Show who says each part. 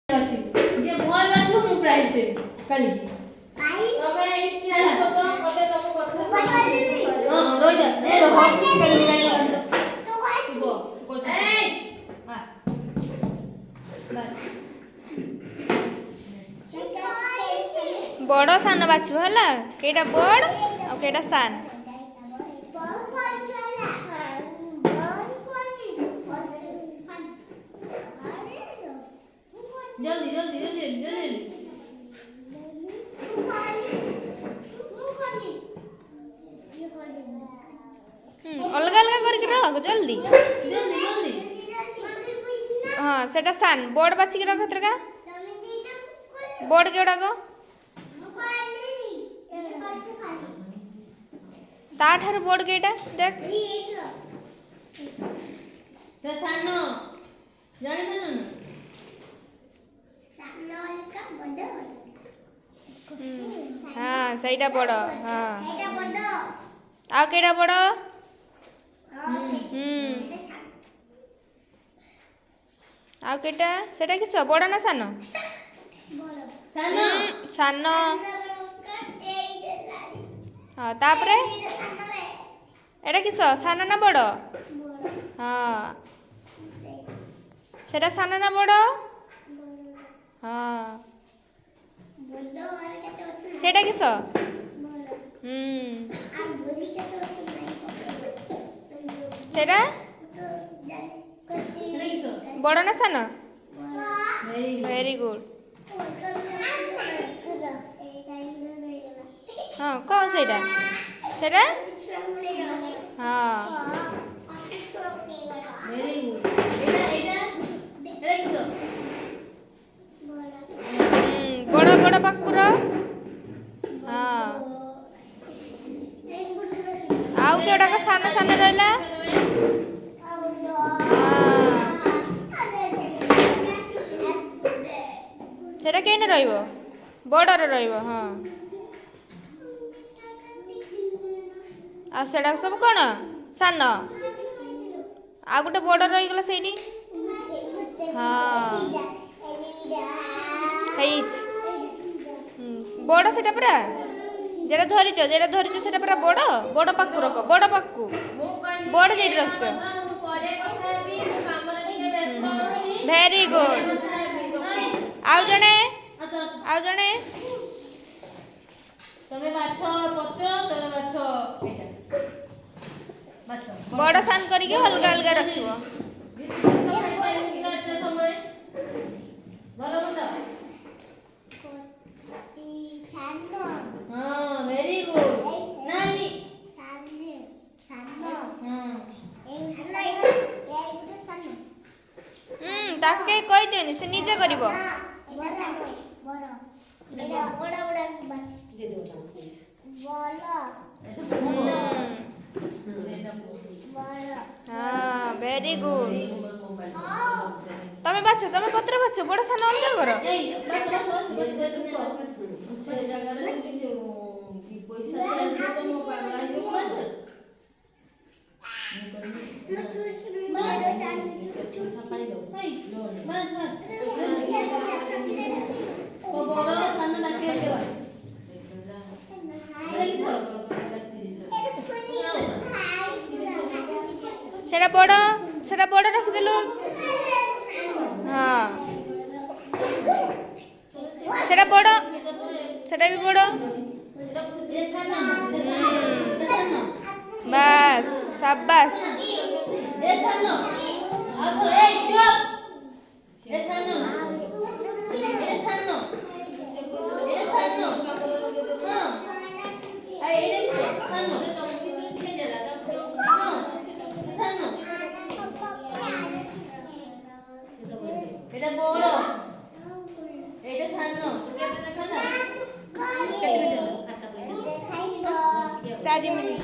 Speaker 1: ଅଛି ଯେ ଭଲ ମାଛ ମୁଁ ପ୍ରାଇସ୍ ଦେବି କାଲି
Speaker 2: ତମେ ଏଇଠି ଆସ ତ ମତେ ତମ କଥା
Speaker 1: ହଁ ରହିଯା ଏ ରହ କାଲି କାଲି ତୁ ବୋ
Speaker 2: ଏଇ
Speaker 1: ହଁ ବାସ୍
Speaker 3: बड़ सान बाछब है केटा बड़ आ केटा सान
Speaker 1: जल्दी जल्दी जल्दी जल्दी
Speaker 3: अलग अलग करके रख जल्दी
Speaker 1: जल्दी जल्दी
Speaker 3: हाँ सेटा सान बड़ बाछिक रख एतरका बड़ केउड़ाक ताठार बड़ केटा देख
Speaker 1: तो सानो जानि पानु ना
Speaker 3: हाँ सहीटा बड़ हाँ आ केटा बड़ आ केटा सेटा किस बड़ ना सान
Speaker 1: सानो
Speaker 3: सान हाँ तापरे एटा किस सान ना बड़ हाँ सेटा सान ना बड़ हाँ सेटा किस सेटा बड़ ना सान वेरी गुड हाँ कह सेटा सेटा हाँ
Speaker 1: वेरी गुड एटा एटा एटा किसो
Speaker 3: बड़ बड़ पाकुर हाँ आउ केउटाक सान सान रहिला सेटा केने रहिबो बड़र रहिबो हाँ आ सेटा सब कौन सान आ गोटे बड़ रहीगला ସେଇଠି हाँ बड़ सेटा परा जेटा धरिच सेटा परा बड़ बड़ पाकु रख बड़ पाकु बड़ जेठी रखछ वेरी गुड आउ जणे
Speaker 1: तमे माछ पत्र तमे माछ एटा माछ
Speaker 3: बड़ सान करके अलगा अलगा रखिबो
Speaker 2: समय भलो मत
Speaker 1: हां वेरी गुड नानी
Speaker 3: ताके के कहि देनी से निजे करिवो
Speaker 1: दे दो
Speaker 3: हाँ वेरी गुड तमे बाछ तमे पत्र बाछ बड़ सान अलगा कर
Speaker 1: से जगह रे पैसा चाहिए तो मो पागला के बस पैसा पाई लो बस तो बड़ सान लाके देवा
Speaker 3: सेटा बड़ रख देलु हाँ सेटा बड़ सेटा भी बड़ बस शाबाश
Speaker 1: এটা বড় এটা সানো কেটে দেখালা কেটে দেখালা খাতা পয়সা
Speaker 3: 4 मिनट